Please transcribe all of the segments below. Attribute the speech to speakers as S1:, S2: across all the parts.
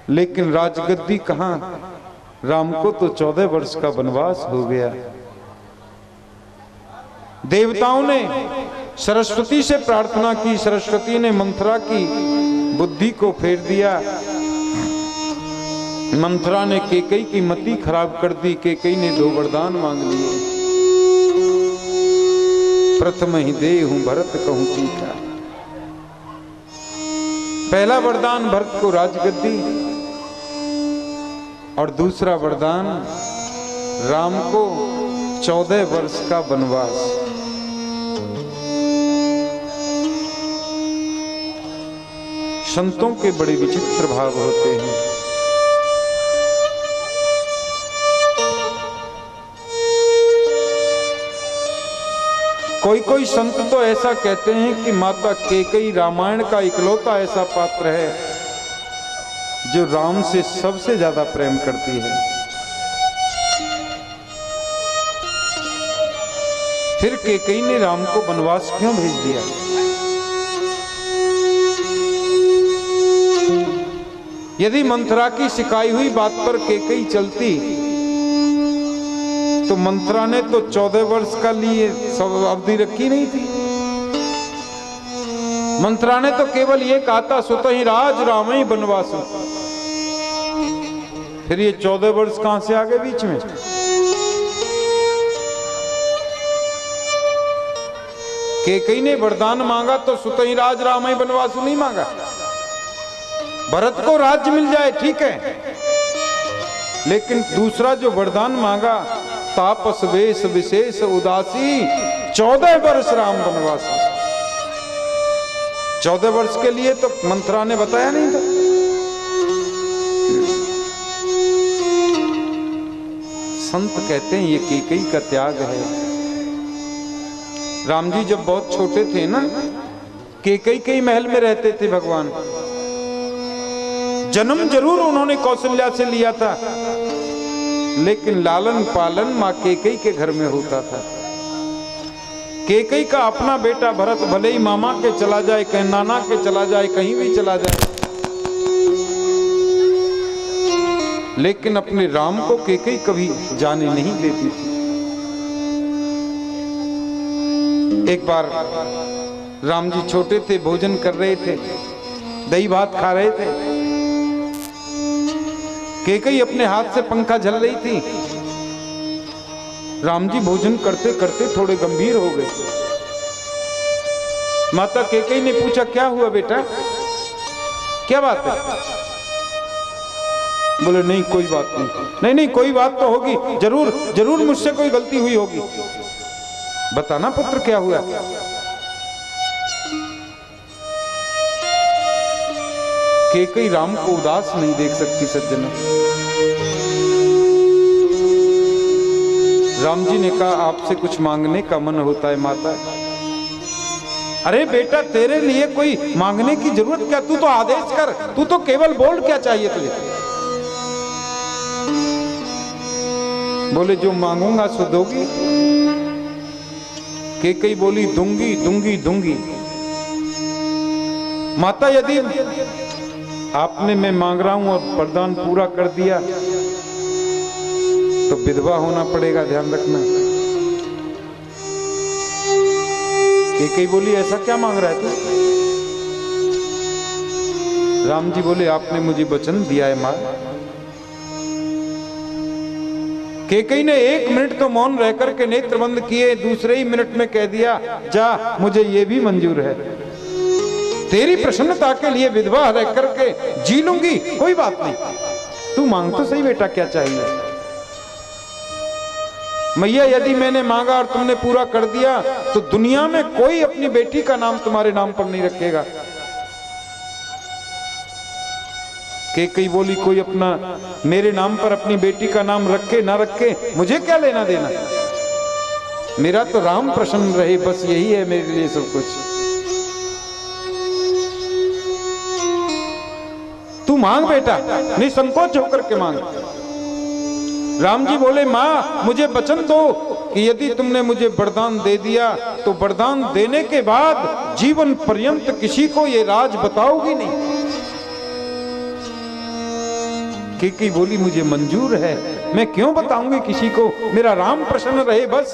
S1: लेकिन राजगद्दी कहां, राम को तो 14 वर्ष का वनवास हो गया। देवताओं ने सरस्वती से प्रार्थना की, सरस्वती ने मंथरा की बुद्धि को फेर दिया। मंथरा ने केकई की मति खराब कर दी। केकई ने 2 वरदान मांग लिए। प्रथम ही देहूं भरत कहूं टीका। पहला वरदान भरत को राजगद्दी और दूसरा वरदान राम को 14 वर्ष का वनवास। संतों के बड़े विचित्र भाव होते हैं। कोई कोई संत तो ऐसा कहते हैं कि माता केकई रामायण का इकलौता ऐसा पात्र है जो राम से सबसे ज्यादा प्रेम करती है। फिर केकई ने राम को वनवास क्यों भेज दिया? यदि मंथरा की सिखाई हुई बात पर केकई चलती तो मंथरा ने तो 14 वर्ष का लिए सब अवधि रखी नहीं थी। मंथरा ने तो केवल ये कहा था सुतो ही राज राम ही वनवास। फिर ये 14 वर्ष कहां से आ गए बीच में? केकई ने वरदान मांगा तो सुतो ही राज राम ही वनवास नहीं मांगा। भरत को राज्य मिल जाए ठीक है, लेकिन दूसरा जो वरदान मांगा तापस वेश विशेष उदासी 14 वर्ष राम वनवास। 14 वर्ष के लिए तो मंथरा ने बताया नहीं था। संत कहते हैं ये केकई का त्याग है। राम जी जब बहुत छोटे थे ना, केकई के महल में रहते थे भगवान। जन्म जरूर उन्होंने कौशल्या से लिया था, लेकिन लालन पालन मां केकई के घर में होता था। केकई का अपना बेटा भरत भले ही मामा के चला जाए, कहीं नाना के चला जाए, कहीं भी चला जाए, लेकिन अपने राम को केकई कभी जाने नहीं देती थी। एक बार राम जी छोटे थे, भोजन कर रहे थे, दही भात खा रहे थे। केकई अपने हाथ से पंखा झल रही थी। राम जी भोजन करते करते थोड़े गंभीर हो गए। माता केकई ने पूछा क्या हुआ बेटा, क्या बात है? बोले नहीं कोई बात नहीं। नहीं कोई बात तो होगी, जरूर जरूर मुझसे कोई गलती हुई होगी। बताना पुत्र क्या हुआ? केकई राम को उदास नहीं देख सकती सज्जनों। राम जी ने कहा आपसे कुछ मांगने का मन होता है माता। अरे बेटा तेरे लिए कोई मांगने की जरूरत क्या, तू तो आदेश कर, तू तो केवल बोल क्या चाहिए तुझे। बोले जो मांगूंगा सो दोगी। केकई बोली दूंगी दूंगी दूंगी। माता यदि आपने मैं मांग रहा हूं और वरदान पूरा कर दिया तो विधवा होना पड़ेगा, ध्यान रखना। केकई बोली ऐसा क्या मांग रहा है तू? राम जी बोले आपने मुझे वचन दिया है मां। केकई ने 1 मिनट तो मौन रह करके नेत्र बंद किए, दूसरे ही मिनट में कह दिया जा मुझे ये भी मंजूर है, तेरी प्रसन्नता के लिए विधवा रह करके जी लूंगी, कोई बात नहीं। तू मांग तो सही बेटा क्या चाहिए? मैया यदि मैंने मांगा और तुमने पूरा कर दिया तो दुनिया में कोई अपनी बेटी का नाम तुम्हारे नाम पर नहीं रखेगा। केकई बोली कोई अपना मेरे नाम पर अपनी बेटी का नाम रखे ना रखे मुझे क्या लेना देना, मेरा तो राम प्रसन्न रहे बस यही है मेरे लिए सब कुछ। तू मांग बेटा, निसंकोच होकर के मांग। राम जी बोले मां मुझे वचन दो कि यदि तुमने मुझे वरदान दे दिया तो वरदान देने के बाद जीवन पर्यंत किसी को ये राज बताओगी नहीं। केकई बोली मुझे मंजूर है, मैं क्यों बताऊंगी किसी को, मेरा राम प्रसन्न रहे बस।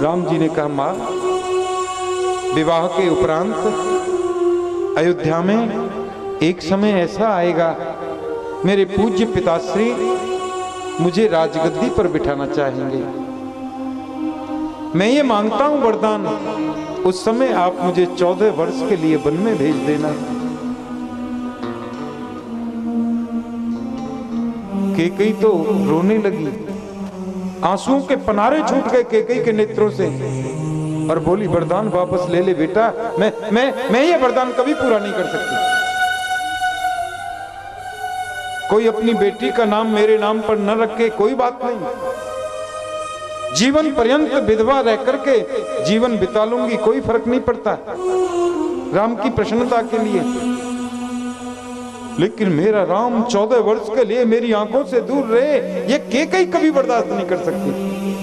S1: राम जी ने कहा मां, विवाह के उपरांत अयोध्या में एक समय ऐसा आएगा, मेरे पूज्य पिताश्री मुझे राजगद्दी पर बिठाना चाहेंगे। मैं ये मांगता हूं वरदान, उस समय आप मुझे 14 वर्ष के लिए वन में भेज देना। केकई तो रोने लगी, आंसुओं के पनारे छूट गए केकई के नेत्रों से और बोली वरदान वापस ले ले बेटा, मैं ये वरदान कभी पूरा नहीं कर सकती। कोई अपनी बेटी का नाम मेरे नाम पर न रखे कोई बात नहीं, जीवन पर्यंत विधवा रह करके जीवन बिता लूंगी, कोई फर्क नहीं पड़ता राम की प्रसन्नता के लिए। लेकिन मेरा राम 14 वर्ष के लिए मेरी आंखों से दूर रहे, ये केकई कभी बर्दाश्त नहीं कर सकती।